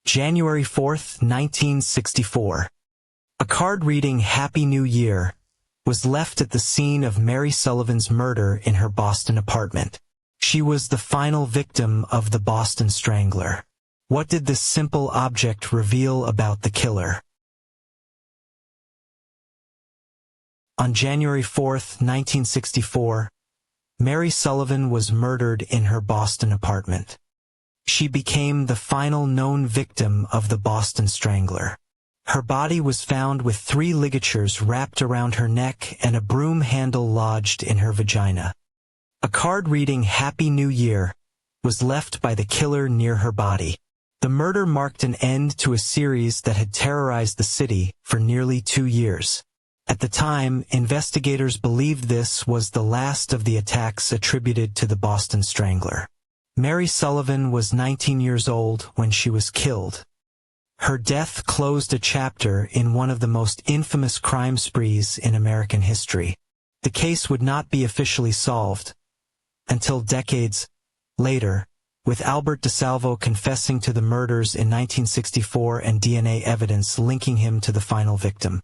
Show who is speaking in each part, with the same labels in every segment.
Speaker 1: January 4th, 1964. A card reading Happy New Year was left at the scene of Mary Sullivan's murder in her Boston apartment. She was the final victim of the Boston Strangler. What did this simple object reveal about the killer? On January 4th, 1964, Mary Sullivan was murdered in her Boston apartment. She became the final known victim of the Boston Strangler. Her body was found with 3 ligatures wrapped around her neck and a broom handle lodged in her vagina. A card reading Happy New Year was left by the killer near her body. The murder marked an end to a series that had terrorized the city for nearly 2 years. At the time, investigators believed this was the last of the attacks attributed to the Boston Strangler. Mary Sullivan was 19 years old when she was killed. Her death closed a chapter in one of the most infamous crime sprees in American history. The case would not be officially solved until decades later, with Albert DeSalvo confessing to the murders in 1964 and DNA evidence linking him to the final victim.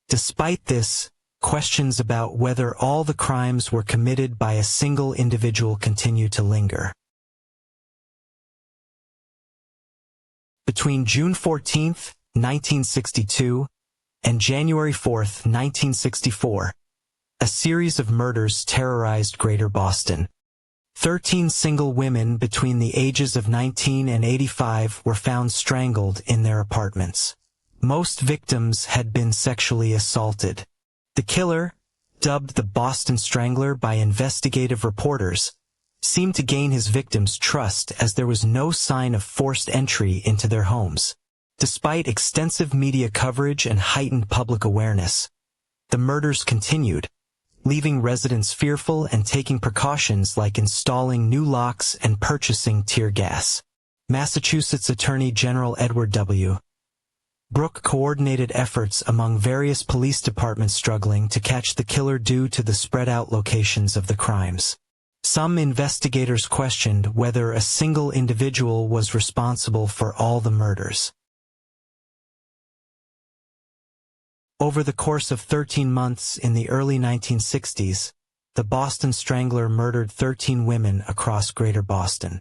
Speaker 1: Despite this, questions about whether all the crimes were committed by a single individual continue to linger. Between June 14, 1962, and January 4, 1964, a series of murders terrorized Greater Boston. 13 single women between the ages of 19 and 85 were found strangled in their apartments. Most victims had been sexually assaulted. The killer, dubbed the Boston Strangler by investigative reporters, seemed to gain his victims' trust as there was no sign of forced entry into their homes. Despite extensive media coverage and heightened public awareness, the murders continued, leaving residents fearful and taking precautions like installing new locks and purchasing tear gas. Massachusetts Attorney General Edward W. Brooke coordinated efforts among various police departments struggling to catch the killer due to the spread-out locations of the crimes. Some investigators questioned whether a single individual was responsible for all the murders. Over the course of 13 months in the early 1960s, the Boston Strangler murdered 13 women across Greater Boston.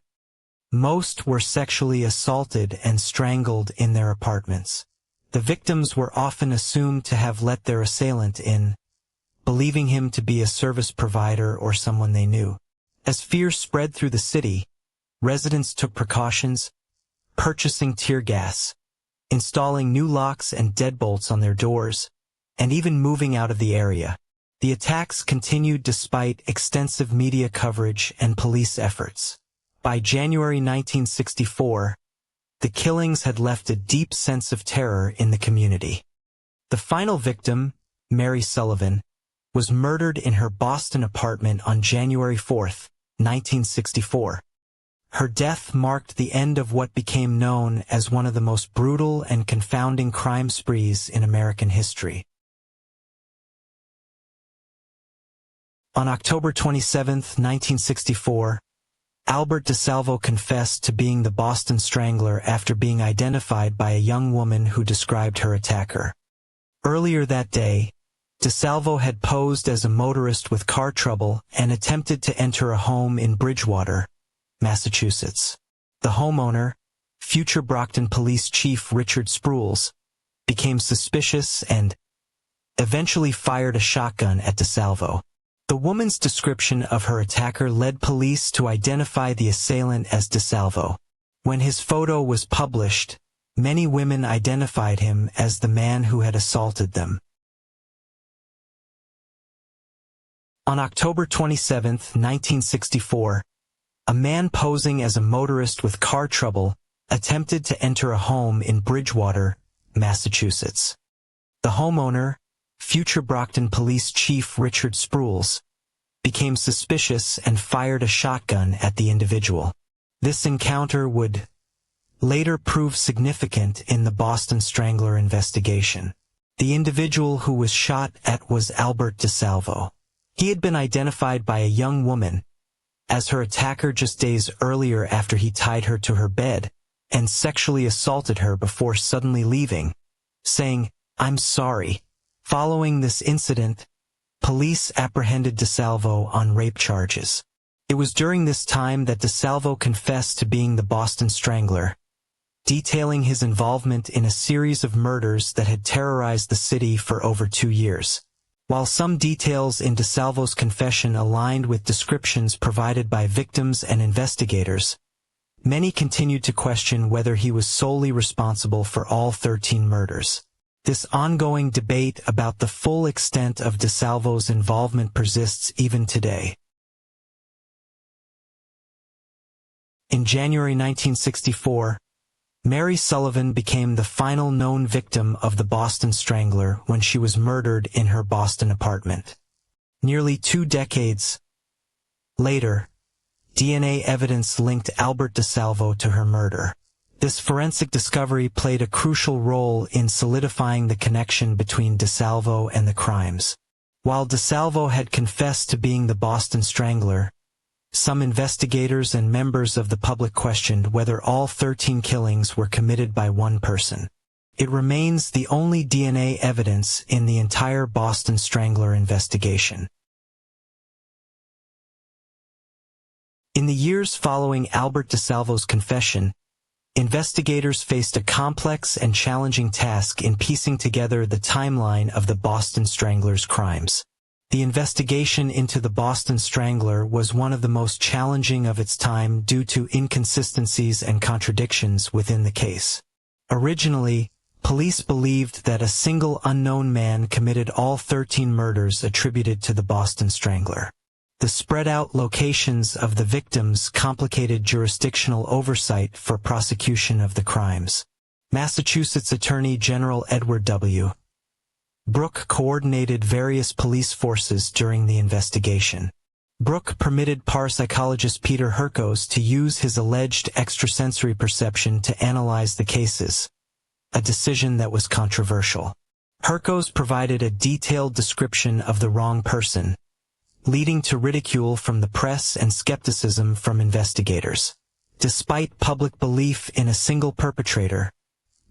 Speaker 1: Most were sexually assaulted and strangled in their apartments. The victims were often assumed to have let their assailant in, believing him to be a service provider or someone they knew. As fear spread through the city, residents took precautions, purchasing tear gas, installing new locks and deadbolts on their doors, and even moving out of the area. The attacks continued despite extensive media coverage and police efforts. By January 1964, the killings had left a deep sense of terror in the community. The final victim, Mary Sullivan, was murdered in her Boston apartment on January 4, 1964. Her death marked the end of what became known as one of the most brutal and confounding crime sprees in American history. On October 27, 1964, Albert DeSalvo confessed to being the Boston Strangler after being identified by a young woman who described her attacker. Earlier that day, DeSalvo had posed as a motorist with car trouble and attempted to enter a home in Bridgewater, Massachusetts. The homeowner, future Brockton Police Chief Richard Spruill, became suspicious and eventually fired a shotgun at DeSalvo. The woman's description of her attacker led police to identify the assailant as DeSalvo. When his photo was published, many women identified him as the man who had assaulted them. On October 27, 1964, a man posing as a motorist with car trouble attempted to enter a home in Bridgewater, Massachusetts. The homeowner, future Brockton Police Chief Richard Spruill, became suspicious and fired a shotgun at the individual. This encounter would later prove significant in the Boston Strangler investigation. The individual who was shot at was Albert DeSalvo. He had been identified by a young woman as her attacker just days earlier after he tied her to her bed and sexually assaulted her before suddenly leaving, saying, "I'm sorry." Following this incident, police apprehended DeSalvo on rape charges. It was during this time that DeSalvo confessed to being the Boston Strangler, detailing his involvement in a series of murders that had terrorized the city for over 2 years. While some details in DeSalvo's confession aligned with descriptions provided by victims and investigators, many continued to question whether he was solely responsible for all 13 murders. This ongoing debate about the full extent of DeSalvo's involvement persists even today. In January 1964, Mary Sullivan became the final known victim of the Boston Strangler when she was murdered in her Boston apartment. Nearly 2 decades later, DNA evidence linked Albert DeSalvo to her murder. This forensic discovery played a crucial role in solidifying the connection between DeSalvo and the crimes. While DeSalvo had confessed to being the Boston Strangler, some investigators and members of the public questioned whether all 13 killings were committed by one person. It remains the only DNA evidence in the entire Boston Strangler investigation. In the years following Albert DeSalvo's confession, investigators faced a complex and challenging task in piecing together the timeline of the Boston Strangler's crimes. The investigation into the Boston Strangler was one of the most challenging of its time due to inconsistencies and contradictions within the case. Originally, police believed that a single unknown man committed all 13 murders attributed to the Boston Strangler. The spread-out locations of the victims complicated jurisdictional oversight for prosecution of the crimes. Massachusetts Attorney General Edward W. Brooke coordinated various police forces during the investigation. Brooke permitted parapsychologist Peter Hurkos to use his alleged extrasensory perception to analyze the cases, a decision that was controversial. Hurkos provided a detailed description of the wrong person, leading to ridicule from the press and skepticism from investigators. Despite public belief in a single perpetrator,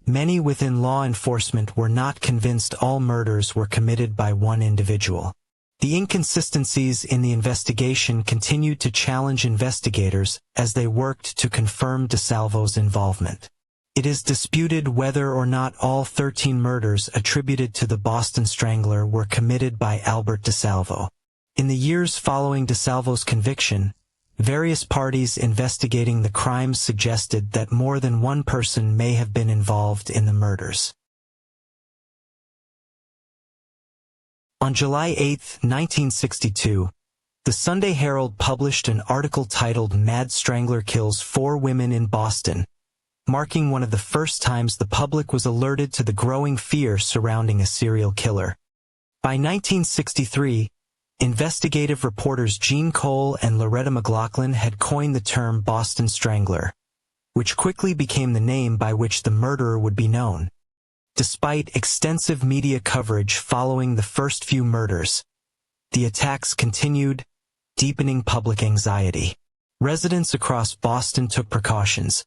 Speaker 1: many within law enforcement were not convinced all murders were committed by one individual. The inconsistencies in the investigation continued to challenge investigators as they worked to confirm DeSalvo's involvement. It is disputed whether or not all 13 murders attributed to the Boston Strangler were committed by Albert DeSalvo. In the years following DeSalvo's conviction, various parties investigating the crimes suggested that more than one person may have been involved in the murders. On July 8, 1962, the Sunday Herald published an article titled "Mad Strangler Kills 4 Women in Boston," marking one of the first times the public was alerted to the growing fear surrounding a serial killer. By 1963, investigative reporters Gene Cole and Loretta McLaughlin had coined the term Boston Strangler, which quickly became the name by which the murderer would be known. Despite extensive media coverage following the first few murders, the attacks continued, deepening public anxiety. Residents across Boston took precautions,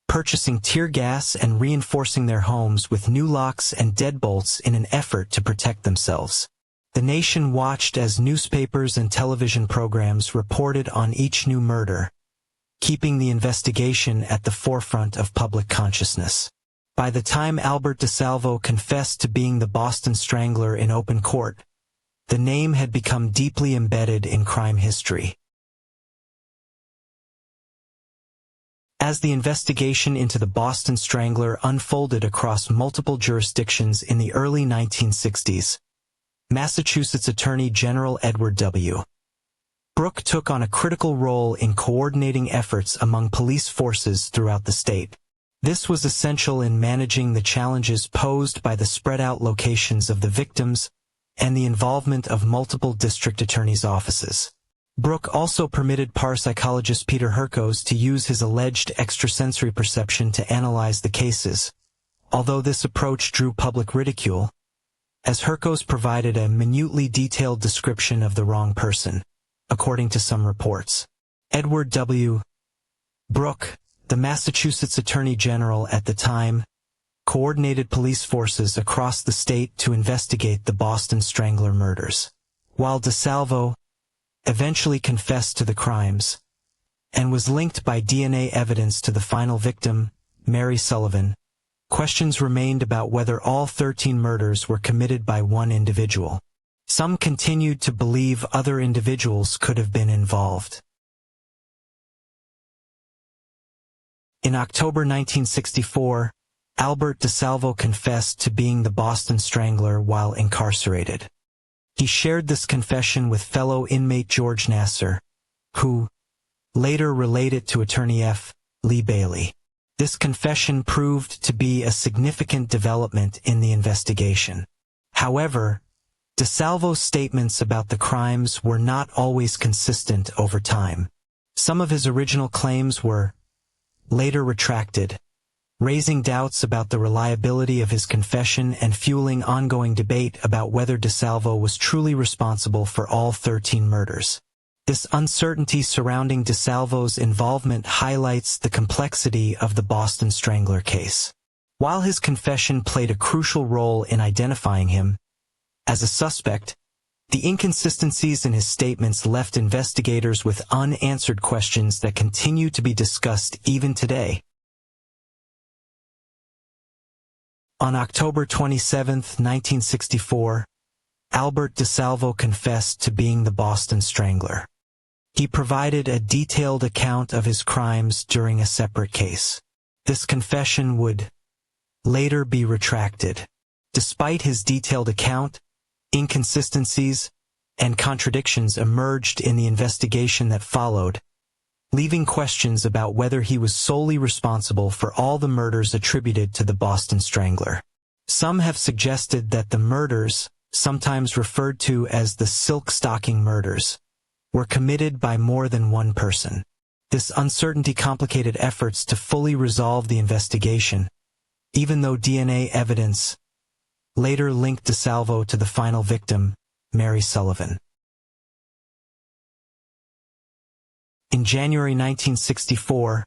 Speaker 1: purchasing tear gas and reinforcing their homes with new locks and deadbolts in an effort to protect themselves. The nation watched as newspapers and television programs reported on each new murder, keeping the investigation at the forefront of public consciousness. By the time Albert DeSalvo confessed to being the Boston Strangler in open court, the name had become deeply embedded in crime history. As the investigation into the Boston Strangler unfolded across multiple jurisdictions in the early 1960s, Massachusetts Attorney General Edward W. Brooke took on a critical role in coordinating efforts among police forces throughout the state. This was essential in managing the challenges posed by the spread-out locations of the victims and the involvement of multiple district attorneys' offices. Brooke also permitted parapsychologist Peter Hurkos to use his alleged extrasensory perception to analyze the cases, although this approach drew public ridicule, as Hurkos provided a minutely detailed description of the wrong person, according to some reports. Edward W. Brooke, the Massachusetts Attorney General at the time, coordinated police forces across the state to investigate the Boston Strangler murders. While DeSalvo eventually confessed to the crimes and was linked by DNA evidence to the final victim, Mary Sullivan, questions remained about whether all 13 murders were committed by one individual. Some continued to believe other individuals could have been involved. In October 1964, Albert DeSalvo confessed to being the Boston Strangler while incarcerated. He shared this confession with fellow inmate George Nassar, who later relayed it to attorney F. Lee Bailey. This confession proved to be a significant development in the investigation. However, DeSalvo's statements about the crimes were not always consistent over time. Some of his original claims were later retracted, raising doubts about the reliability of his confession and fueling ongoing debate about whether DeSalvo was truly responsible for all 13 murders. This uncertainty surrounding DeSalvo's involvement highlights the complexity of the Boston Strangler case. While his confession played a crucial role in identifying him as a suspect, the inconsistencies in his statements left investigators with unanswered questions that continue to be discussed even today. On October 27, 1964, Albert DeSalvo confessed to being the Boston Strangler. He provided a detailed account of his crimes during a separate case. This confession would later be retracted. Despite his detailed account, inconsistencies and contradictions emerged in the investigation that followed, leaving questions about whether he was solely responsible for all the murders attributed to the Boston Strangler. Some have suggested that the murders, sometimes referred to as the silk stocking murders, were committed by more than one person. This uncertainty complicated efforts to fully resolve the investigation, even though DNA evidence later linked DeSalvo to the final victim, Mary Sullivan. In January 1964,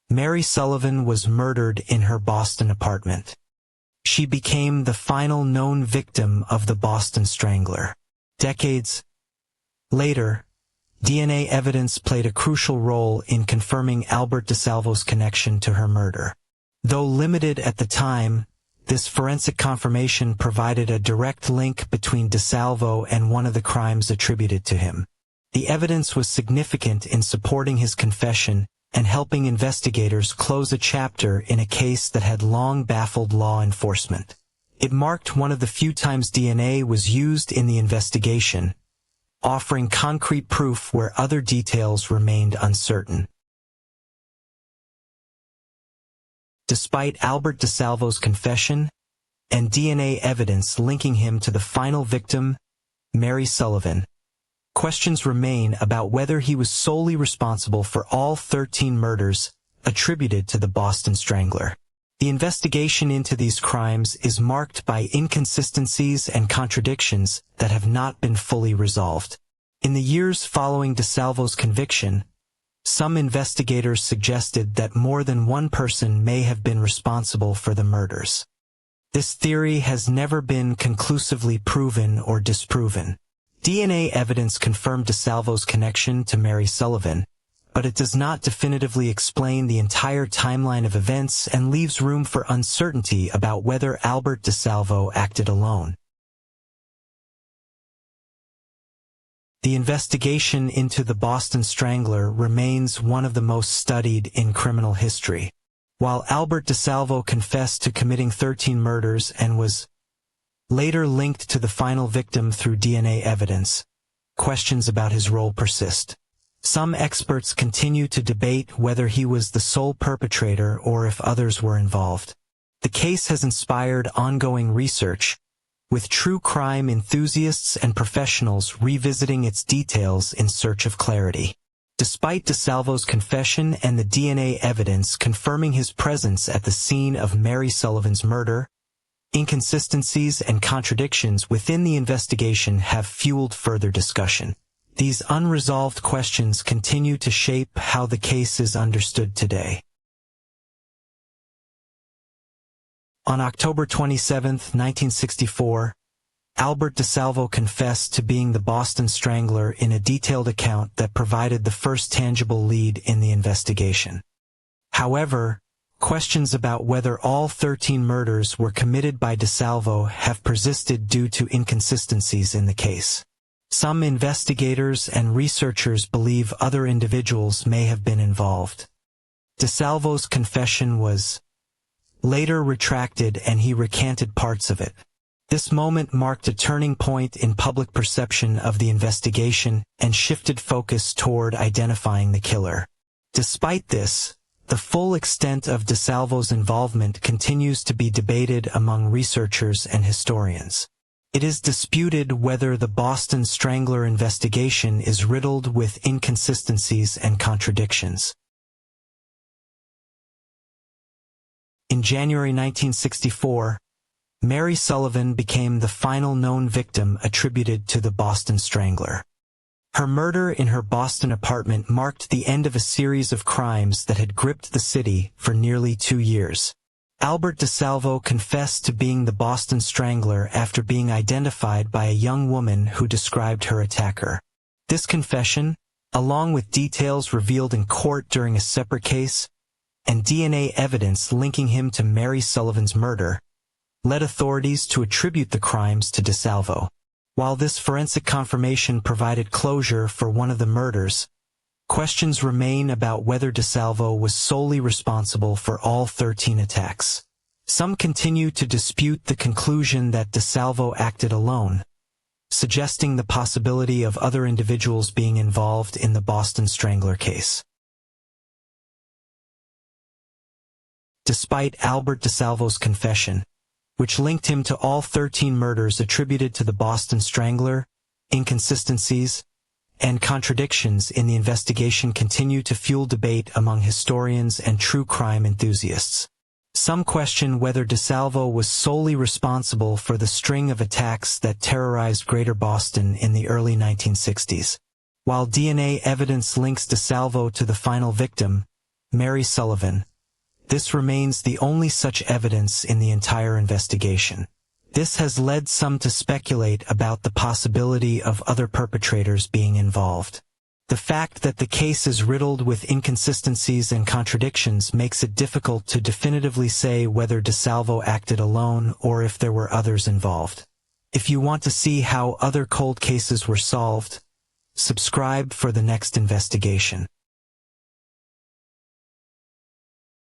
Speaker 1: Mary Sullivan was murdered in her Boston apartment. She became the final known victim of the Boston Strangler. Decades later, DNA evidence played a crucial role in confirming Albert DeSalvo's connection to her murder. Though limited at the time, this forensic confirmation provided a direct link between DeSalvo and one of the crimes attributed to him. The evidence was significant in supporting his confession and helping investigators close a chapter in a case that had long baffled law enforcement. It marked one of the few times DNA was used in the investigation, offering concrete proof where other details remained uncertain. Despite Albert DeSalvo's confession and DNA evidence linking him to the final victim, Mary Sullivan, questions remain about whether he was solely responsible for all 13 murders attributed to the Boston Strangler. The investigation into these crimes is marked by inconsistencies and contradictions that have not been fully resolved. In the years following DeSalvo's conviction, some investigators suggested that more than one person may have been responsible for the murders. This theory has never been conclusively proven or disproven. DNA evidence confirmed DeSalvo's connection to Mary Sullivan, but it does not definitively explain the entire timeline of events and leaves room for uncertainty about whether Albert DeSalvo acted alone. The investigation into the Boston Strangler remains one of the most studied in criminal history. While Albert DeSalvo confessed to committing 13 murders and was later linked to the final victim through DNA evidence, questions about his role persist. Some experts continue to debate whether he was the sole perpetrator or if others were involved. The case has inspired ongoing research, with true crime enthusiasts and professionals revisiting its details in search of clarity. Despite DeSalvo's confession and the DNA evidence confirming his presence at the scene of Mary Sullivan's murder, inconsistencies and contradictions within the investigation have fueled further discussion. These unresolved questions continue to shape how the case is understood today. On October 27, 1964, Albert DeSalvo confessed to being the Boston Strangler in a detailed account that provided the first tangible lead in the investigation. However, questions about whether all 13 murders were committed by DeSalvo have persisted due to inconsistencies in the case. Some investigators and researchers believe other individuals may have been involved. DeSalvo's confession was later retracted and he recanted parts of it. This moment marked a turning point in public perception of the investigation and shifted focus toward identifying the killer. Despite this, the full extent of DeSalvo's involvement continues to be debated among researchers and historians. It is disputed whether the Boston Strangler investigation is riddled with inconsistencies and contradictions. In January 1964, Mary Sullivan became the final known victim attributed to the Boston Strangler. Her murder in her Boston apartment marked the end of a series of crimes that had gripped the city for nearly 2 years. Albert DeSalvo confessed to being the Boston Strangler after being identified by a young woman who described her attacker. This confession, along with details revealed in court during a separate case, and DNA evidence linking him to Mary Sullivan's murder, led authorities to attribute the crimes to DeSalvo. While this forensic confirmation provided closure for one of the murders, questions remain about whether DeSalvo was solely responsible for all 13 attacks. Some continue to dispute the conclusion that DeSalvo acted alone, suggesting the possibility of other individuals being involved in the Boston Strangler case. Despite Albert DeSalvo's confession, which linked him to all 13 murders attributed to the Boston Strangler, inconsistencies and contradictions in the investigation continue to fuel debate among historians and true crime enthusiasts. Some question whether DeSalvo was solely responsible for the string of attacks that terrorized Greater Boston in the early 1960s. While DNA evidence links DeSalvo to the final victim, Mary Sullivan, this remains the only such evidence in the entire investigation. This has led some to speculate about the possibility of other perpetrators being involved. The fact that the case is riddled with inconsistencies and contradictions makes it difficult to definitively say whether DeSalvo acted alone or if there were others involved. If you want to see how other cold cases were solved, subscribe for the next investigation.